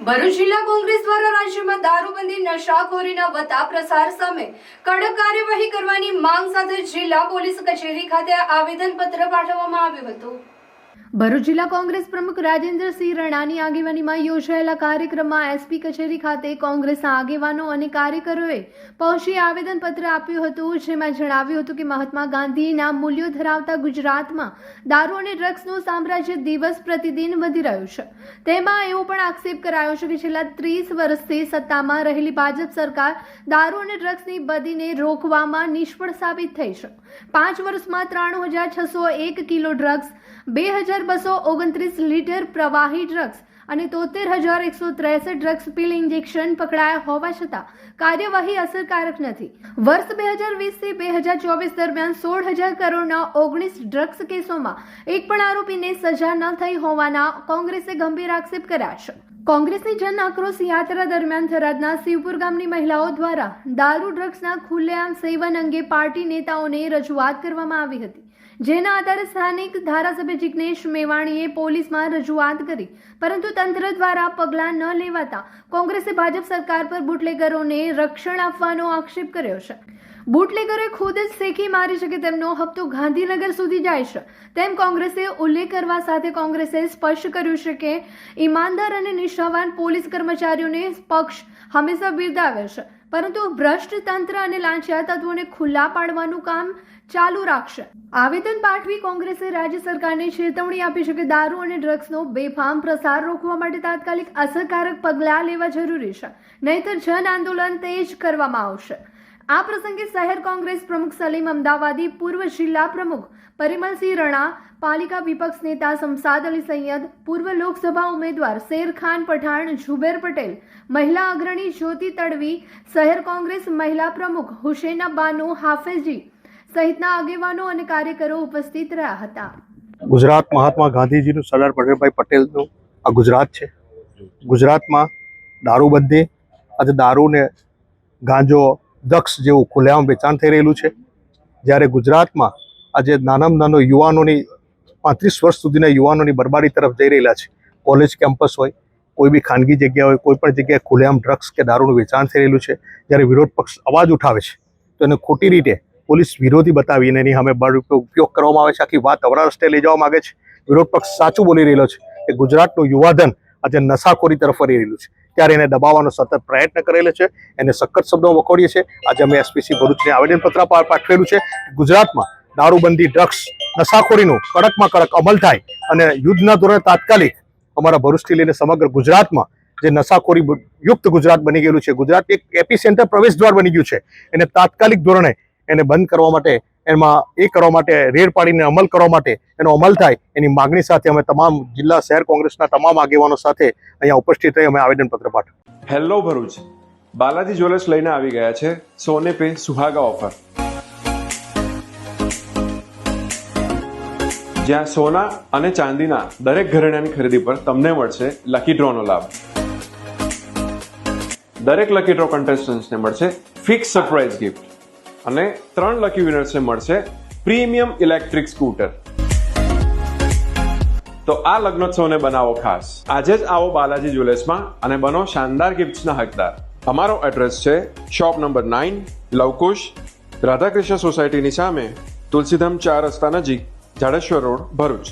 ભરૂચ જિલ્લા કોંગ્રેસ દ્વારા રાજ્યમાં દારૂબંધી નશાખોરીના વધતા પ્રસાર સામે કડક કાર્યવાહી કરવાની માંગ સાથે જિલ્લા પોલીસ કચેરી ખાતે આવેદનપત્ર પાઠવવામાં આવ્યું હતું। ભરૂચ જિલ્લા કોંગ્રેસ પ્રમુખ રાજેન્દ્રસિંહ રણાની આગેવાનીમાં યોજાયેલા કાર્યક્રમમાં એસપી કચેરી ખાતે કોંગ્રેસના આગેવાનો અને કાર્યકરોએ પહોંચી આવેદનપત્ર આપ્યું હતું, જેમાં જણાવ્યું હતું કે મહાત્મા ગાંધીના મૂલ્યો ધરાવતા ગુજરાતમાં દારૂ અને ડ્રગ્સનું સામ્રાજ્ય દિવસ પ્રતિદિન વધી રહ્યું છે। તેમાં એવો પણ આક્ષેપ કરાયો છે કે છેલ્લા 30 વર્ષથી સત્તામાં રહેલી ભાજપ સરકાર દારૂ અને ડ્રગ્સની બદીને રોકવામાં નિષ્ફળ સાબિત થઈ છે। 5 વર્ષમાં 93,601 કિલો ડ્રગ્સ, 2,229 લીટર પ્રવાહી ડ્રગ્સ અને 73,163 ડ્રગ્સ પિલ ઇન્જેક્શન પકડાયા હોવા છતાં કાર્યવાહી અસરકારક નથી। વર્ષ 2020 થી 2024 દરમિયાન 16,000 કરોડના 19 ડ્રગ્સ કેસોમાં એક પણ આરોપીને સજા ન થઈ હોવાના કોંગ્રેસે ગંભીર આક્ષેપ કર્યા છે। કોંગ્રેસની જન આક્રોશ યાત્રા દરમિયાન થરાદના શિવપુર ગામની મહિલાઓ દ્વારા દારૂ ડ્રગ્સના ખુલ્લેઆમ સેવન અંગે પાર્ટી નેતાઓને રજૂઆત કરવામાં આવી હતી, જેના આધારે સ્થાનિક ધારાસભ્ય જિગ્નેશ મેવાણીએ પોલીસમાં રજૂઆત કરી, પરંતુ તંત્ર દ્વારા પગલાં ન લેવાતા કોંગ્રેસે ભાજપ સરકાર પર બુટલેગરોને રક્ષણ આપવાનો આક્ષેપ કર્યો છે। બુટલેગરોએ ખુદ જ શેખી મારી છે કે તેમનો હપ્તો ગાંધીનગર સુધી જાય છે, તેમ કોંગ્રેસે ઉલ્લેખ કરવા સાથે કોંગ્રેસે સ્પષ્ટ કર્યું છે કે ઈમાનદાર અને નિષ્ઠાવાન પોલીસ કર્મચારીઓને પક્ષ હંમેશા બિરદાવે છે, પરંતુ ભ્રષ્ટ તંત્ર અને લાંચિયા તત્વોને ખુલ્લા પાડવાનું કામ ચાલુ રાખશે। આવેદન પાઠવી કોંગ્રેસે રાજ્ય સરકારને ચેતવણી આપી છે કે દારૂ અને ડ્રગ્સનો બેફામ પ્રસાર રોકવા માટે તાત્કાલિક અસરકારક પગલાં લેવા જરૂરી છે, નહીંતર જન આંદોલન તેજ કરવામાં આવશે। આ પ્રસંગે શહેર કોંગ્રેસ પ્રમુખ સલીમ અમદાવાદી, પૂર્વ જિલ્લા પ્રમુખ પરિમલસિંહ રણા, પાલિકા વિપક્ષ નેતા શમશાદ અલી સૈયદ, પૂર્વ લોકસભા ઉમેદવાર શેરખાન પઠાણ, ઝુબેર પટેલ, મહિલા અગ્રણી જ્યોતિ તડવી, શહેર કોંગ્રેસ મહિલા પ્રમુખ હુસૈના બાનુ હાફેજી સહિતના આગેવાનો અને કાર્યકરો ઉપસ્થિત રહ્યા હતા। ગુજરાત મહાત્મા ગાંધીજીનું સરદાર વલ્લભભાઈ પટેલનું આ ગુજરાત છે। ગુજરાતમાં દારૂબંધી, આજે દારૂને ગાંજો, ડ્રગ્સ જેવું ખુલ્લેઆમ વેચાણ થઈ રહેલું છે, જ્યારે ગુજરાતમાં આજે નાનામાં નાનો યુવાનોની 35 વર્ષ સુધીના યુવાનોની બરબાદી તરફ જઈ રહેલા છે। કોલેજ કેમ્પસ હોય, કોઈ બી ખાનગી જગ્યા હોય, કોઈ પણ જગ્યાએ ખુલ્લેઆમ ડ્રગ્સ કે દારૂનું વેચાણ થઈ રહેલું છે। જ્યારે વિરોધ પક્ષ અવાજ ઉઠાવે છે તો એને ખોટી રીતે પોલીસ વિરોધી બતાવીને એની સામે બળ ઉપયોગ કરવામાં આવે છે, આખી વાત અવરા રસ્તે લઈ જવા માંગે છે। વિરોધ પક્ષ સાચું બોલી રહેલો છે કે ગુજરાતનું યુવાધન આજે નશાખોરી તરફ ફરી રહેલું છે, ત્યારે એને દબાવવાનો સતત પ્રયત્ન કરેલો છે, એને સખત શબ્દોમાં વખોડીએ છીએ। આજે અમે એસપીસી ભરૂચને આવેદનપત્ર પાઠવેલું છે। ગુજરાતમાં દારૂબંધી, ડ્રગ્સ, નશાખોરીનો કડકમાં કડક અમલ થાય અને યુદ્ધના ધોરણે તાત્કાલિક અમારા ભરૂચથી લઈને સમગ્ર ગુજરાતમાં જે નશાખોરી યુક્ત ગુજરાત બની ગયેલું છે, ગુજરાત એક એપી સેન્ટર પ્રવેશ દ્વાર બની ગયું છે, એને તાત્કાલિક ધોરણે એને બંધ કરવા માટે, એમાં એ કરવા માટે રેડ પાડીને અમલ કરવા માટે એનો અમલ થાય એની માગણી સાથે અમે તમામ જિલ્લા શહેર કોંગ્રેસના તમામ આગેવાનો સાથે અહીંયા ઉપસ્થિત રહી અમે આવેદનપત્ર પાઠવ્યું। હેલો ભરૂચ, બાલાજી જ્વેલર્સ લઈને આવી ગયા છે સોને પે સુહાગા ઓફર, જ્યાં સોના અને ચાંદીના દરેક ઘરેણાની ખરીદી પર તમને મળશે લકી ડ્રોનો લાભ। દરેક લકી ડ્રો કન્ટેસ્ટન્ટ્સને મળશે ફિક્સ સરપ્રાઇઝ ગિફ્ટ અને 3 લકી વિનર્સને મળશે પ્રીમિયમ ઇલેક્ટ્રિક સ્કૂટર। તો આ લગ્નોત્સવને બનાવો ખાસ। આજે જ આવો બાલાજી જ્વેલર્સમાં અને બનો શાનદાર ગિફ્ટ્સના હકદાર। અમારો એડ્રેસ છે શોપ નંબર 9, લવકુશ, રાધાકૃષ્ણ સોસાયટીની સામે, તુલસીધામ 4 રસ્તા નજીક, જાડેશ્વર રોડ, ભરૂચ।